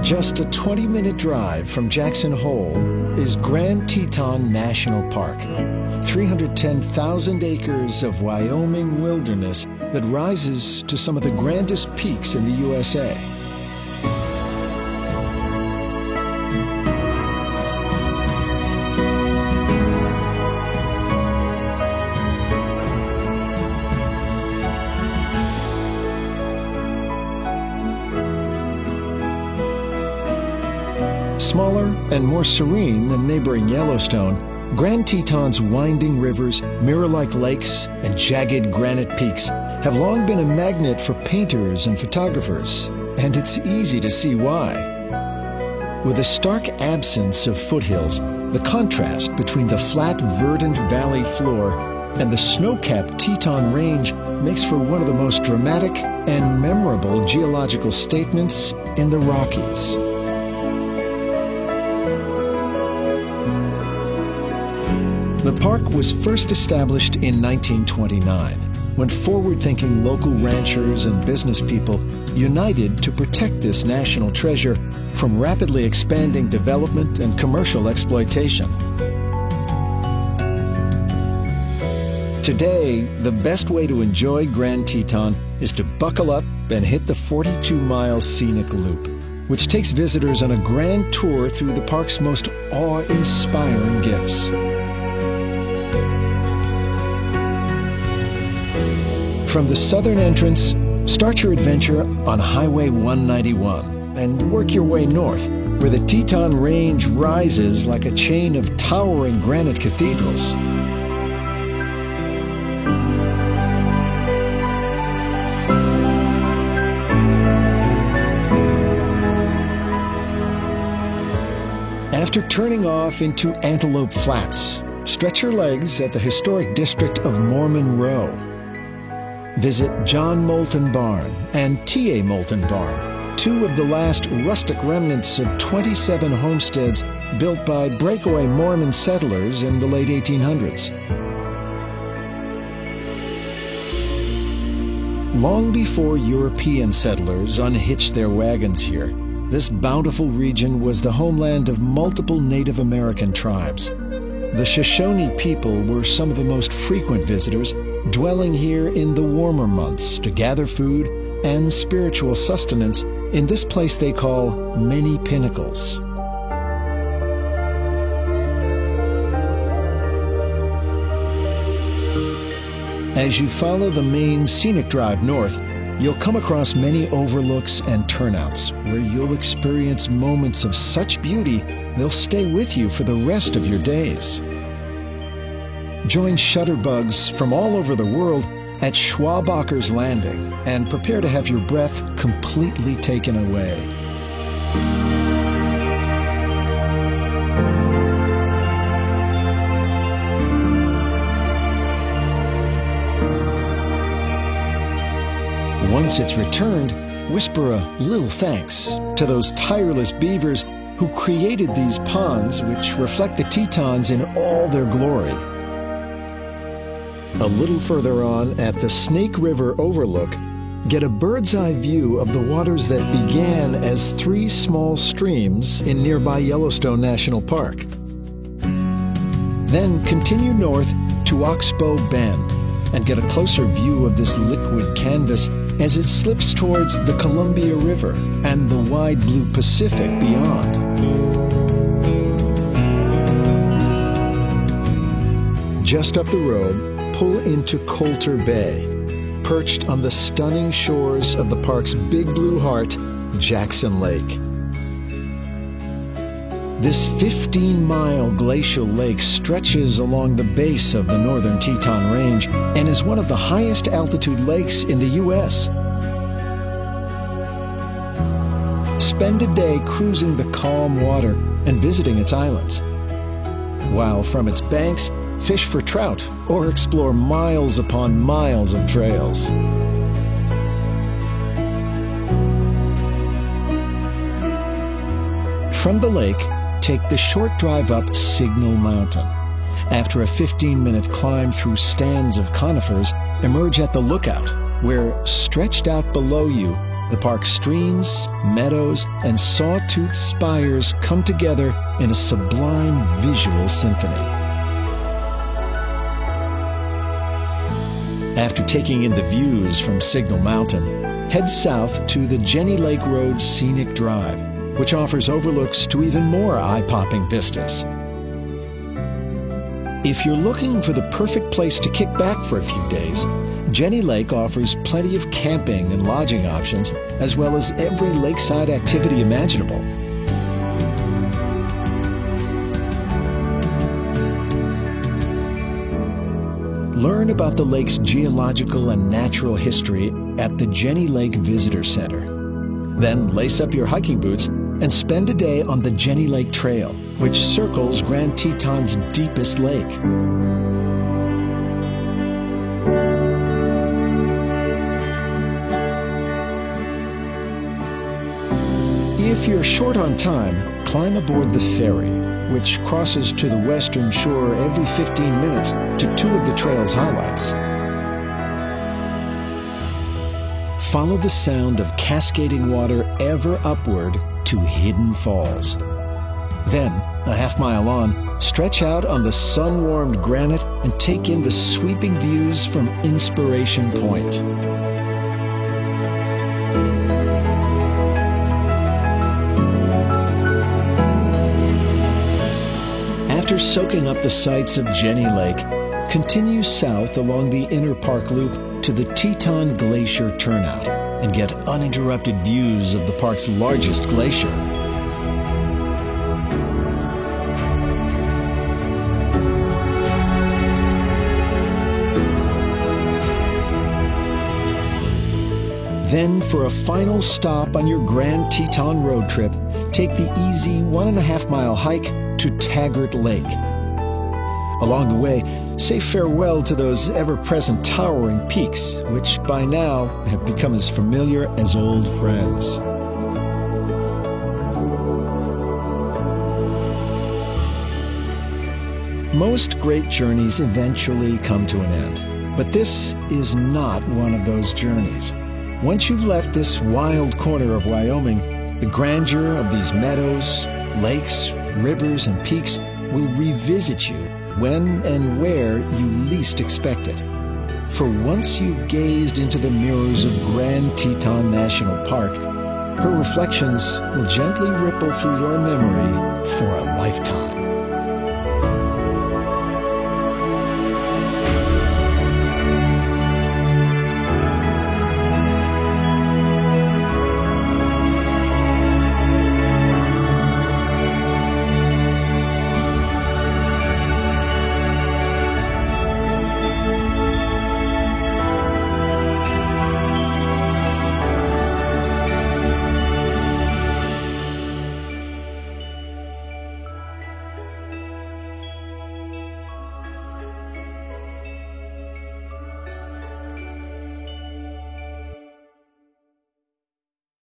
Just a 20-minute drive from Jackson Hole is Grand Teton National Park, 310,000 acres of Wyoming wilderness that rises to some of the grandest peaks in the USA. Smaller and more serene than neighboring Yellowstone, Grand Teton's winding rivers, mirror-like lakes, and jagged granite peaks have long been a magnet for painters and photographers, and it's easy to see why. With a stark absence of foothills, the contrast between the flat, verdant valley floor and the snow-capped Teton Range makes for one of the most dramatic and memorable geological statements in the Rockies. The park was first established in 1929, when forward-thinking local ranchers and business people united to protect this national treasure from rapidly expanding development and commercial exploitation. Today, the best way to enjoy Grand Teton is to buckle up and hit the 42-mile scenic loop, which takes visitors on a grand tour through the park's most awe-inspiring gifts. From the southern entrance, start your adventure on Highway 191 and work your way north, where the Teton Range rises like a chain of towering granite cathedrals. After turning off into Antelope Flats, stretch your legs at the historic district of Mormon Row. Visit John Moulton Barn and T.A. Moulton Barn, two of the last rustic remnants of 27 homesteads built by breakaway Mormon settlers in the late 1800s. Long before European settlers unhitched their wagons here, this bountiful region was the homeland of multiple Native American tribes. The Shoshone people were some of the most frequent visitors, dwelling here in the warmer months to gather food and spiritual sustenance in this place they call Many Pinnacles. As you follow the main scenic drive north, you'll come across many overlooks and turnouts where you'll experience moments of such beauty they'll stay with you for the rest of your days. Join shutterbugs from all over the world at Schwabacher's Landing and prepare to have your breath completely taken away. Once it's returned, whisper a little thanks to those tireless beavers who created these ponds which reflect the Tetons in all their glory. A little further on, at the Snake River Overlook, get a bird's-eye view of the waters that began as 3 small streams in nearby Yellowstone National Park. Then continue north to Oxbow Bend and get a closer view of this liquid canvas as it slips towards the Columbia River and the wide blue Pacific beyond. Just up the road, pull into Coulter Bay, perched on the stunning shores of the park's big blue heart, Jackson Lake. This 15-mile glacial lake stretches along the base of the northern Teton Range and is one of the highest altitude lakes in the U.S. Spend a day cruising the calm water and visiting its islands, while from its banks, fish for trout or explore miles upon miles of trails. From the lake, take the short drive up Signal Mountain. After a 15-minute climb through stands of conifers, emerge at the lookout, where, stretched out below you, The park's streams, meadows, and sawtooth spires come together in a sublime visual symphony. After taking in the views from Signal Mountain, head south to the Jenny Lake Road Scenic Drive, which offers overlooks to even more eye-popping vistas. If you're looking for the perfect place to kick back for a few days, Jenny Lake offers plenty of camping and lodging options, as well as every lakeside activity imaginable. Learn about the lake's geological and natural history at the Jenny Lake Visitor Center. Then lace up your hiking boots and spend a day on the Jenny Lake Trail, which circles Grand Teton's deepest lake. If you're short on time, climb aboard the ferry, which crosses to the western shore every 15 minutes to two of the trail's highlights. Follow the sound of cascading water ever upward to Hidden Falls. Then, a half-mile on, stretch out on the sun-warmed granite and take in the sweeping views from Inspiration Point. After soaking up the sights of Jenny Lake, continue south along the inner park loop to the Teton Glacier Turnout and get uninterrupted views of the park's largest glacier. Then, for a final stop on your Grand Teton road trip, take the easy 1.5-mile hike to Taggart Lake. Along the way, say farewell to those ever-present towering peaks, which by now have become as familiar as old friends. Most great journeys eventually come to an end, but this is not one of those journeys. Once you've left this wild corner of Wyoming, the grandeur of these meadows, lakes, rivers, and peaks will revisit you when and where you least expect it. For once you've gazed into the mirrors of Grand Teton National Park, her reflections will gently ripple through your memory for a lifetime.